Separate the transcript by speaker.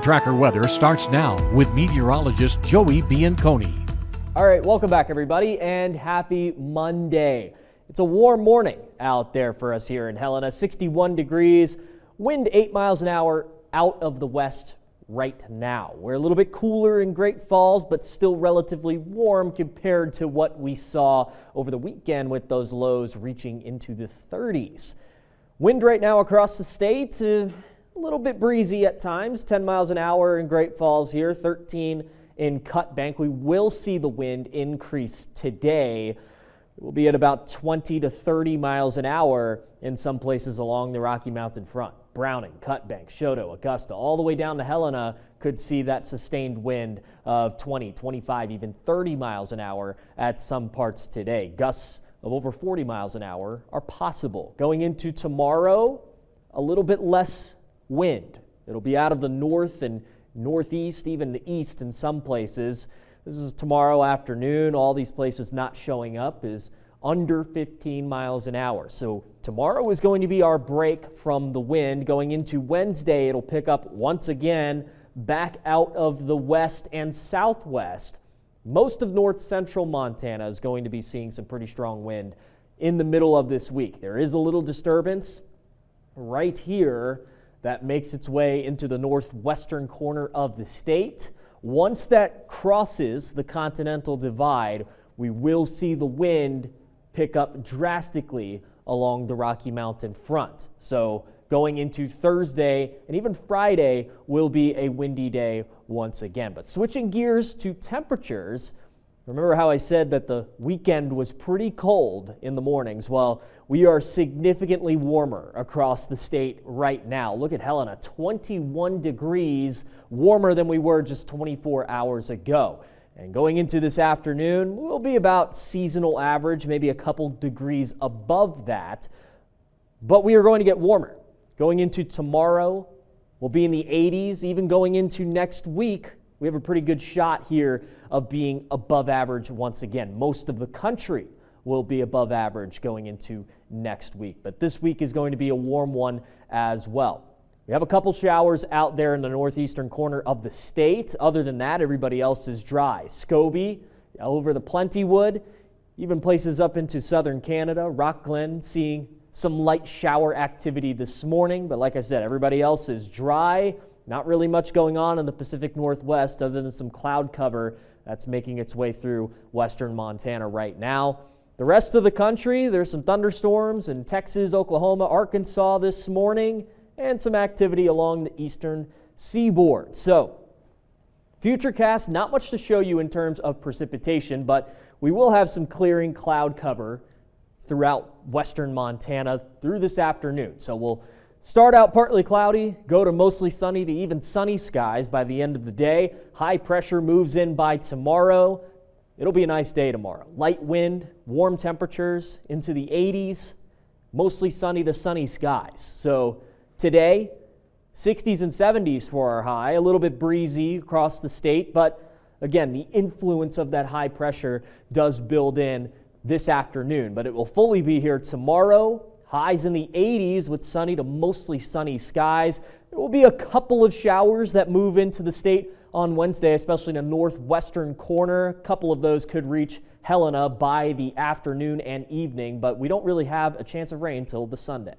Speaker 1: Storm Tracker weather starts now with meteorologist Joey Bianconi.
Speaker 2: All right, welcome back everybody and happy Monday. It's a warm morning out there for us here in Helena, 61 degrees, wind 8 miles an hour out of the west right now. We're a little bit cooler in Great Falls, but still relatively warm compared to what we saw over the weekend with those lows reaching into the 30s. Wind right now across the state, a little bit breezy at times, 10 miles an hour in Great Falls here, 13 in Cut Bank. We will see the wind increase today. It will be at about 20 to 30 miles an hour in some places along the Rocky Mountain front. Browning, Cut Bank, Choteau, Augusta, all the way down to Helena could see that sustained wind of 20, 25, even 30 miles an hour at some parts today. Gusts of over 40 miles an hour are possible. Going into tomorrow, a little bit less wind. It'll be out of the north and northeast, even the east in some places. This is tomorrow afternoon. All these places not showing up is under 15 miles an hour. So tomorrow is going to be our break from the wind. Going into Wednesday, it'll pick up once again back out of the west and southwest. Most of north central Montana is going to be seeing some pretty strong wind in the middle of this week. There is a little disturbance right here that makes its way into the northwestern corner of the state. Once that crosses the Continental Divide, we will see the wind pick up drastically along the Rocky Mountain front. So going into Thursday and even Friday will be a windy day once again. But switching gears to temperatures, remember how I said that the weekend was pretty cold in the mornings? Well, we are significantly warmer across the state right now. Look at Helena, 21 degrees warmer than we were just 24 hours ago. And going into this afternoon, we'll be about seasonal average, maybe a couple degrees above that. But we are going to get warmer. Going into tomorrow, we'll be in the 80s. Even going into next week, we have a pretty good shot here of being above average once again. Most of the country will be above average going into next week. But this week is going to be a warm one as well. We have a couple showers out there in the northeastern corner of the state. Other than that, everybody else is dry. Scobie, over the Plentywood, even places up into southern Canada. Rock Glen seeing some light shower activity this morning. But like I said, everybody else is dry. Not really much going on in the Pacific Northwest other than some cloud cover that's making its way through western Montana right now. The rest of the country, there's some thunderstorms in Texas, Oklahoma, Arkansas this morning, and some activity along the eastern seaboard. So, Futurecast, not much to show you in terms of precipitation, but we will have some clearing cloud cover throughout western Montana through this afternoon. So we'll start out partly cloudy, go to mostly sunny to even sunny skies by the end of the day. High pressure moves in by tomorrow. It'll be a nice day tomorrow. Light wind, warm temperatures into the 80s, mostly sunny to sunny skies. So today, 60s and 70s for our high, a little bit breezy across the state, but again, the influence of that high pressure does build in this afternoon, but it will fully be here tomorrow. Highs in the 80s with sunny to mostly sunny skies. There will be a couple of showers that move into the state on Wednesday, especially in the northwestern corner. A couple of those could reach Helena by the afternoon and evening, but we don't really have a chance of rain till the Sunday.